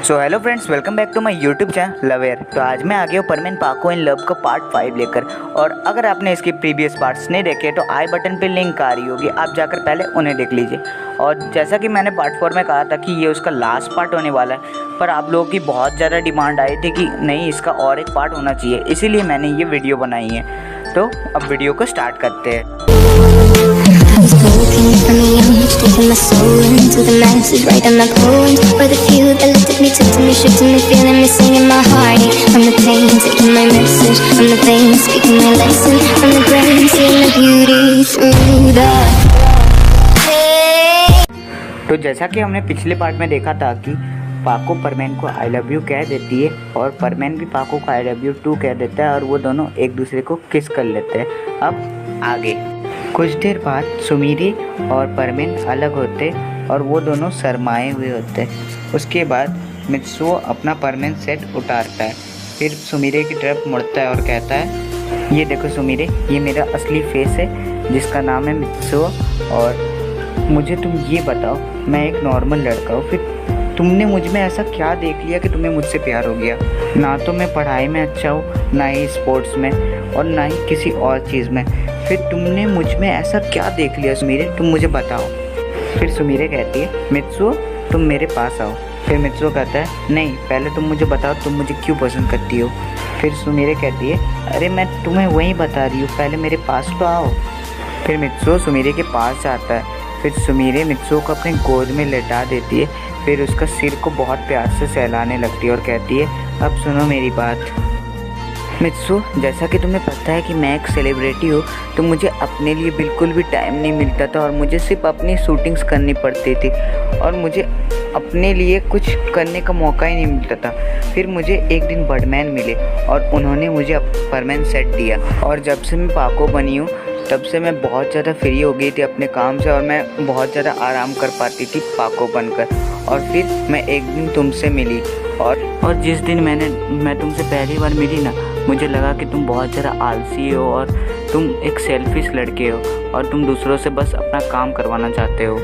So hello friends, welcome back to my YouTube channel लवेयर। तो आज मैं आ गया हूँ परमेन पाको इन लव का पार्ट 5 लेकर। और अगर आपने इसके प्रीवियस पार्ट्स नहीं देखे तो आई बटन पे लिंक आ रही होगी, आप जाकर पहले उन्हें देख लीजिए। और जैसा कि मैंने पार्ट 4 में कहा था कि ये उसका लास्ट पार्ट होने वाला है, पर आप लोगों की बहुत ज़्यादा डिमांड आई थी कि नहीं, इसका और एक पार्ट होना चाहिए, इसीलिए मैंने ये वीडियो बनाई है। तो अब वीडियो को स्टार्ट करते हैं। Taking my soul into the masses, writing my poems for the few that looked at me, took to me, shook to me, feeling me, singing my heart from the pain, taking my message from the veins, speaking my lesson from the brain, seeing the beauty through the तो जैसा कि हमने पिछले part में देखा था कि पाको परमेन को आई लव यू कह देती है और परमेन भी पाको को आई लव यू टू कह देता है और वो दोनों एक दूसरे को किस कर लेते हैं। अब आगे कुछ देर बाद सुमीरे और परमेन अलग होते और वो दोनों शर्माए हुए होते। उसके बाद मित्सुओ अपना परमेन सेट उतारता है, फिर सुमीरे की तरफ मुड़ता है और कहता है, ये देखो सुमीरे, ये मेरा असली फेस है जिसका नाम है मित्सुओ। और मुझे तुम ये बताओ, मैं एक नॉर्मल लड़का हूँ, फिर तुमने मुझ में ऐसा क्या देख लिया कि तुम्हें मुझसे प्यार हो गया? ना तो मैं पढ़ाई में अच्छा हूँ, ना ही स्पोर्ट्स में, और ना ही किसी और चीज़ में, फिर तुमने मुझ में ऐसा क्या देख लिया सुमीरे, तुम मुझे बताओ। फिर सुमीरे कहती है, मित्सुओ तुम मेरे पास आओ। फिर मित्सुओ कहता है, नहीं, पहले तुम मुझे बताओ तुम मुझे क्यों पसंद करती हो। फिर सुमीरे कहती है, अरे मैं तुम्हें वही बता रही हूँ, पहले मेरे पास तो आओ। फिर मित्सुओ सुमीरे के पास जाता है। फिर सुमीरे मित्सुओ को अपने गोद में लेटा देती है, फिर उसका सिर को बहुत प्यार से सहलाने लगती है और कहती है, अब सुनो मेरी बात। मित्सुओ, जैसा कि तुम्हें पता है कि मैं एक सेलिब्रिटी हूँ, तो मुझे अपने लिए बिल्कुल भी टाइम नहीं मिलता था और मुझे सिर्फ अपनी शूटिंग्स करनी पड़ती थी और मुझे अपने लिए कुछ करने का मौका ही नहीं मिलता था। फिर मुझे एक दिन बर्डमैन मिले और उन्होंने मुझे परमानेंट सेट दिया, और जब से मैं पाको बनी हूँ तब से मैं बहुत ज़्यादा फ्री हो गई थी अपने काम से और मैं बहुत ज़्यादा आराम कर पाती थी पाको बनकर। और फिर मैं एक दिन तुमसे मिली और जिस दिन मैं तुमसे पहली बार मिली ना, मुझे लगा कि तुम बहुत ज़्यादा आलसी हो और तुम एक सेल्फिश लड़के हो और तुम दूसरों से बस अपना काम करवाना चाहते हो।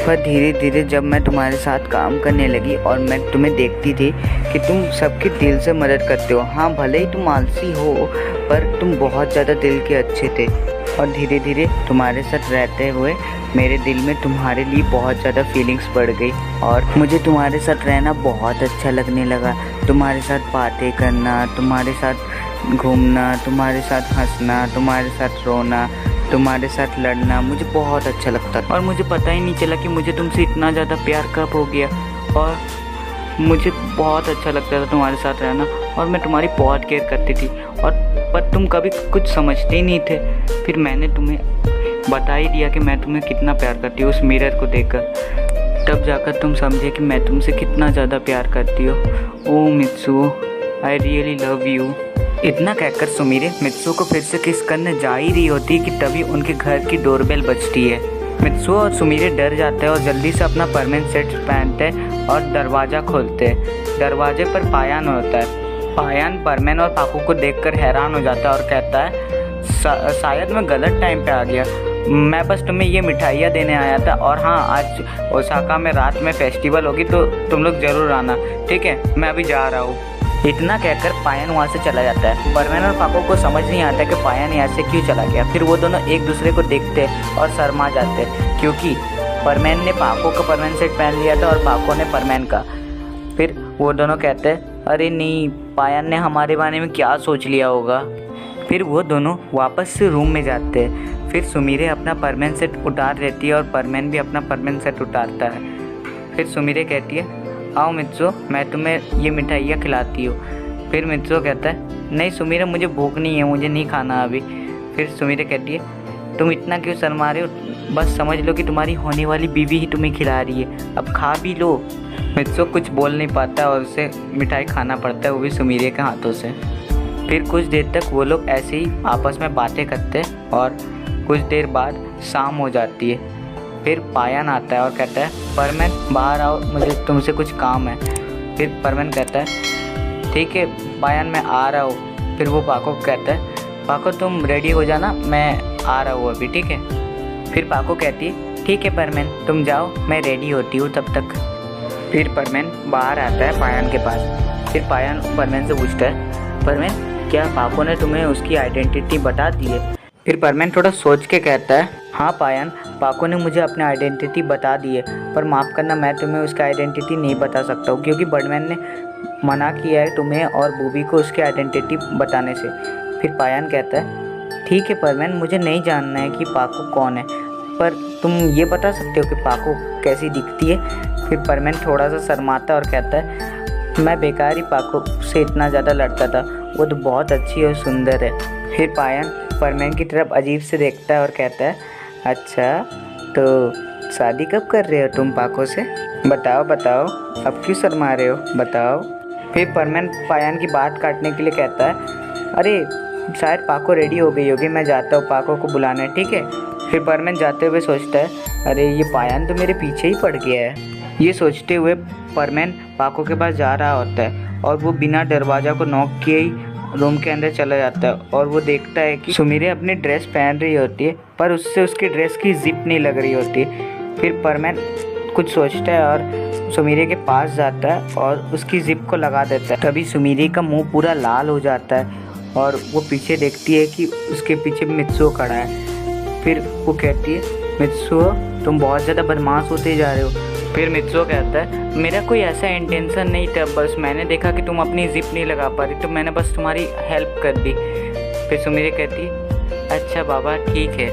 पर धीरे धीरे जब मैं तुम्हारे साथ काम करने लगी और मैं तुम्हें देखती थी कि तुम सबके दिल से मदद करते हो, हाँ भले ही तुम आलसी हो पर तुम बहुत ज़्यादा दिल के अच्छे थे। और धीरे धीरे तुम्हारे साथ रहते हुए मेरे दिल में तुम्हारे लिए बहुत ज़्यादा फीलिंग्स बढ़ गई और मुझे तुम्हारे साथ रहना बहुत अच्छा लगने लगा। तुम्हारे साथ बातें करना, तुम्हारे साथ घूमना, तुम्हारे साथ हंसना, तुम्हारे साथ रोना, तुम्हारे साथ लड़ना मुझे बहुत अच्छा लगता था। और मुझे पता ही नहीं चला कि मुझे तुमसे इतना ज़्यादा प्यार कब हो गया। और मुझे बहुत अच्छा लगता था तुम्हारे साथ रहना और मैं तुम्हारी बहुत केयर करती थी, और पर तुम कभी कुछ समझते ही नहीं थे। फिर मैंने तुम्हें बता ही दिया कि मैं तुम्हें कितना प्यार करती हूँ उस मिरर को देखकर। तब जाकर तुम समझे कि मैं तुमसे कितना ज़्यादा प्यार करती हूँ। Oh Mitsuo, I really love you. इतना कहकर सुमीरे मित्सुओ को फिर से किस करने जा ही रही होती कि तभी उनके घर की डोरबेल बजती है। मित्सुओ और सुमीरे डर जाते हैं और जल्दी से अपना परमानेंट सेट पहनते हैं और दरवाज़ा खोलते हैं। दरवाजे पर पायान होता है। पायान परमेन और पाको को देखकर हैरान हो जाता है और कहता है, शायद मैं गलत टाइम पे आ गया, मैं बस तुम्हें ये मिठाइयाँ देने आया था, और हाँ, आज ओसाका में रात में फेस्टिवल होगी तो तुम लोग ज़रूर आना, ठीक है, मैं अभी जा रहा हूँ। इतना कहकर पायन वहाँ से चला जाता है। परमेन और पाको को समझ नहीं आता कि पायन यहाँ से क्यों चला गया। फिर वो दोनों एक दूसरे को देखते और शर्मा जाते क्योंकि परमेन ने पाको का परमेन सेट पहन लिया था और पाको ने परमेन का। फिर वो दोनों कहते हैं, अरे नहीं, पायन ने हमारे बारे में क्या सोच लिया होगा। फिर वो दोनों वापस से रूम में जाते हैं। फिर सुमीरे अपना परमेन सेट उतार लेती है और परमेन भी अपना परमेन सेट उतारता है। फिर सुमीरे कहती है, आओ मित्सुओ, मैं तुम्हें ये मिठाइयाँ खिलाती हूँ। फिर मित्सुओ कहता है, नहीं सुमीरे, मुझे भूख नहीं है, मुझे नहीं खाना अभी। फिर सुमीरे कहती है, तुम इतना क्यों शर्मा रहे हो, बस समझ लो कि तुम्हारी होने वाली बीवी ही तुम्हें खिला रही है, अब खा भी लो। मित्सुओ कुछ बोल नहीं पाता और उसे मिठाई खाना पड़ता है, वो भी सुमीरे के हाथों से। फिर कुछ देर तक वो लोग ऐसे ही आपस में बातें करते हैं और कुछ देर बाद शाम हो जाती है। फिर पायन आता है और कहता है, परमेन बाहर आओ, मुझे तुमसे कुछ काम है। फिर परमेन कहता है, ठीक है पायन, मैं आ रहा हूँ। फिर वो पाको को कहता है, पाको तुम रेडी हो जाना, मैं आ रहा हूँ अभी, ठीक है। फिर पाको कहती है, ठीक है परमेन, तुम जाओ, मैं रेडी होती हूँ तब तक। फिर परमेन बाहर आता है पायन के पास। फिर पायन परमेन से पूछता है, परमेन क्या पाको ने तुम्हें उसकी आइडेंटिटी बता दी है? फिर परमेन थोड़ा सोच के कहता है, हाँ पायन, पाको ने मुझे अपनी आइडेंटिटी बता दी है, पर माफ़ करना मैं तुम्हें उसकी आइडेंटिटी नहीं बता सकता हूँ क्योंकि बर्डमैन ने मना किया है तुम्हें और बूबी को उसकी आइडेंटिटी बताने से। फिर पायन कहता है, ठीक है परमेन, मुझे नहीं जानना है कि पाको कौन है, पर तुम ये बता सकते हो कि पाको कैसी दिखती है? फिर परमेन थोड़ा सा शर्माता और कहता है, मैं बेकार ही पाको से इतना ज़्यादा लड़ता था, वो तो बहुत अच्छी और सुंदर है। फिर पायन परमेन की तरफ अजीब से देखता है और कहता है, अच्छा तो शादी कब कर रहे हो तुम पाको से? बताओ बताओ, अब क्यों शर्मा रहे हो, बताओ। फिर परमेन पायन की बात काटने के लिए कहता है, अरे शायद पाको रेडी हो गई होगी, मैं जाता हूँ पाको को बुलाने, ठीक है? फिर परमेन जाते हुए सोचता है, अरे ये पायन तो मेरे पीछे ही पड़ गया है। ये सोचते हुए परमेन पाको के पास जा रहा होता है और वो बिना दरवाज़ा को नॉक किए ही रूम के अंदर चला जाता है और वो देखता है कि सुमीरे अपनी ड्रेस पहन रही होती है पर उससे उसकी ड्रेस की जिप नहीं लग रही होती है। फिर परमेन कुछ सोचता है और सुमीरे के पास जाता है और उसकी जिप को लगा देता है। तभी सुमीरे का मुंह पूरा लाल हो जाता है और वो पीछे देखती है कि उसके पीछे मित्सुओ खड़ा है। फिर वो कहती है, मित्सुओ तुम बहुत ज़्यादा बदमाश होते जा रहे हो। फिर मित्सुओ कहता है, मेरा कोई ऐसा इंटेंशन नहीं था, बस मैंने देखा कि तुम अपनी जिप नहीं लगा पा रही तो मैंने बस तुम्हारी हेल्प कर दी। फिर सुमीरे कहती है, अच्छा बाबा ठीक है।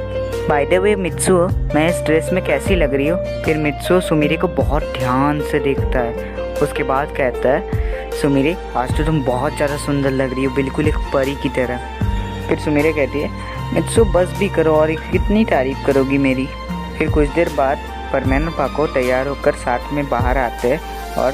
बाय द वे मित्सुओ, मैं इस ड्रेस में कैसी लग रही हूँ? फिर मित्सुओ सुमीरे को बहुत ध्यान से देखता है। उसके बाद कहता है, सुमीरे आज तो तुम बहुत ज़्यादा सुंदर लग रही हो, बिल्कुल एक परी की तरह। फिर सुमीरे कहती है, मित्सुओ बस भी करो, और कितनी तारीफ़ करोगी मेरी। फिर कुछ देर बाद परमेन और पाको तैयार होकर साथ में बाहर आते हैं और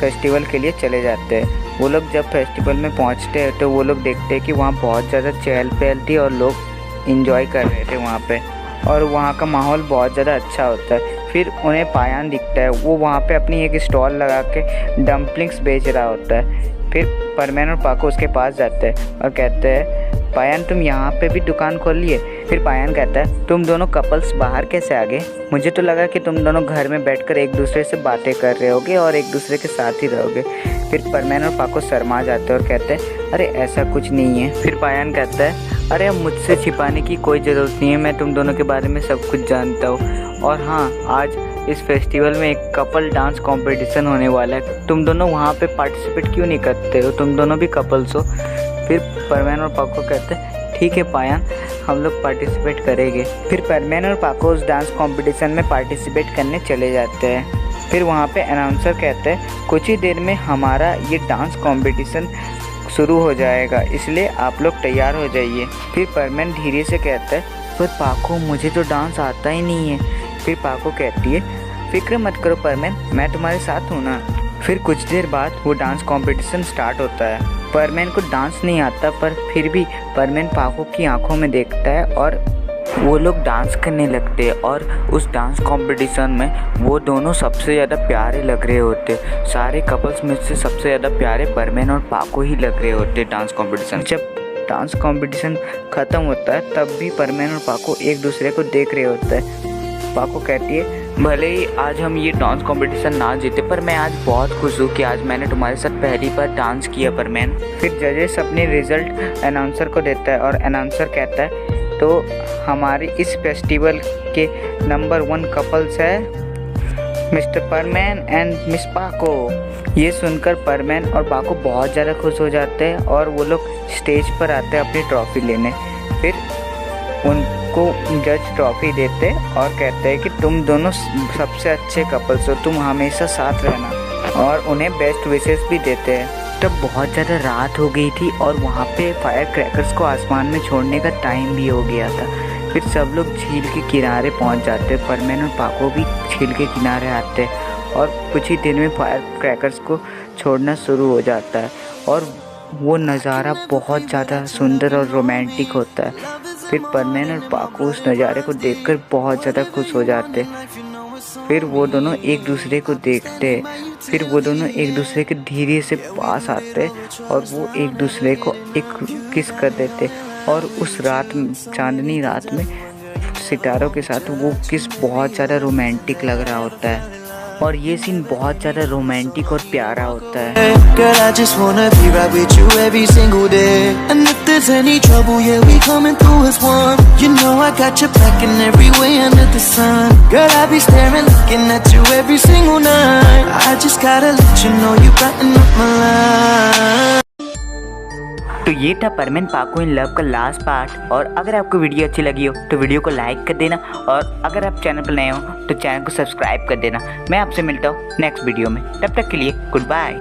फेस्टिवल के लिए चले जाते हैं। वो लोग जब फेस्टिवल में पहुंचते हैं तो वो लोग देखते हैं कि वहाँ बहुत ज़्यादा चहल पहल थी और लोग एंजॉय कर रहे थे वहाँ पे, और वहाँ का माहौल बहुत ज़्यादा अच्छा होता है। फिर उन्हें पायन दिखता है, वो वहाँ पे अपनी एक स्टॉल लगा के डम्पलिंग्स बेच रहा होता है। फिर परमेन और पाको उसके पास जाते हैं और कहते हैं, पायन तुम यहाँ पे भी दुकान खोल लिए? फिर पायन कहता है, तुम दोनों कपल्स बाहर कैसे आ गए? मुझे तो लगा कि तुम दोनों घर में बैठकर एक दूसरे से बातें कर रहे होगे और एक दूसरे के साथ ही रहोगे। फिर परमेन और पाको शर्मा जाते हैं और कहते हैं, अरे ऐसा कुछ नहीं है। फिर पायन कहता है, अरे अब मुझसे छिपाने की कोई ज़रूरत नहीं है, मैं तुम दोनों के बारे में सब कुछ जानता हूँ। और हाँ, आज इस फेस्टिवल में एक कपल डांस कंपटीशन होने वाला है, तुम दोनों वहाँ पे पार्टिसिपेट क्यों नहीं करते हो? तुम दोनों भी कपल्स हो। फिर परमेन और पाको कहते हैं, ठीक है पायन, हम लोग पार्टिसिपेट करेंगे। फिर परमेन और पाको उस डांस कंपटीशन में पार्टिसिपेट करने चले जाते हैं। फिर वहाँ पे अनाउंसर कहते हैं, कुछ ही देर में हमारा ये डांस कंपटीशन शुरू हो जाएगा, इसलिए आप लोग तैयार हो जाइए। फिर परमेन धीरे से कहता है, पर पाको मुझे तो डांस आता ही नहीं है। फिर पाको कहती है, फिक्र मत करो परमेन, मैं तुम्हारे साथ हूँ ना। फिर कुछ देर बाद वो डांस कंपटीशन स्टार्ट होता है। परमेन को डांस नहीं आता, पर फिर भी परमेन पाको की आंखों में देखता है और वो लोग डांस करने लगते हैं। और उस डांस कंपटीशन में वो दोनों सबसे ज़्यादा प्यारे लग रहे होते। सारे कपल्स में से सबसे ज़्यादा प्यारे परमेन और पाको ही लग रहे होते डांस कंपटीशन। जब डांस कंपटीशन ख़त्म होता है तब भी परमेन और पाको एक दूसरे को देख रहे होते हैं। पाको कहती है, भले ही आज हम ये डांस कंपटीशन ना जीते, पर मैं आज बहुत खुश हूँ कि आज मैंने तुम्हारे साथ पहली बार डांस किया परमेन। फिर जजेस अपने रिजल्ट अनाउंसर को देता है और अनाउंसर कहता है, तो हमारी इस फेस्टिवल के नंबर 1 कपल्स है मिस्टर परमेन एंड मिस पाको। ये सुनकर परमेन और पाको बहुत ज़्यादा खुश हो जाते हैं और वो लोग स्टेज पर आते हैं अपनी ट्रॉफ़ी लेने। फिर उनको जज ट्रॉफ़ी देते और कहते हैं कि तुम दोनों सबसे अच्छे कपल्स हो, तुम हमेशा साथ रहना, और उन्हें बेस्ट विशेस भी देते हैं। तब बहुत ज़्यादा रात हो गई थी और वहाँ पे फायर क्रैकर्स को आसमान में छोड़ने का टाइम भी हो गया था। फिर सब लोग झील के किनारे पहुँच जाते। परमेन और पाको भी झील के किनारे आते और कुछ ही देर में फायर क्रैकर्स को छोड़ना शुरू हो जाता है और वो नज़ारा बहुत ज़्यादा सुंदर और रोमांटिक होता है। फिर परमेन और पाको उस नज़ारे को देखकर बहुत ज़्यादा खुश हो जाते। फिर वो दोनों एक दूसरे को देखते, फिर वो दोनों एक दूसरे के धीरे से पास आते और वो एक दूसरे को एक किस कर देते। और उस रात, चांदनी रात में सितारों के साथ वो किस बहुत ज़्यादा रोमांटिक लग रहा होता है। और ये सीन बहुत ज़्यादा रोमांटिक और प्यारा होता है। Girl, I just wanna be right with you every single day. And if there's any trouble, yeah, we coming through as one. You know I got your back in every way under the sun. Girl, I be staring, looking at you every single night. I just gotta let you know you brighten up my life. तो ये था परमेन पाको in love का last part. और अगर आपको video अच्छी लगी हो तो वीडियो को लाइक कर देना, और अगर आप चैनल पर नए हो तो चैनल को सब्सक्राइब कर देना। मैं आपसे मिलता हूँ नेक्स्ट वीडियो में, तब तक के लिए गुड बाय।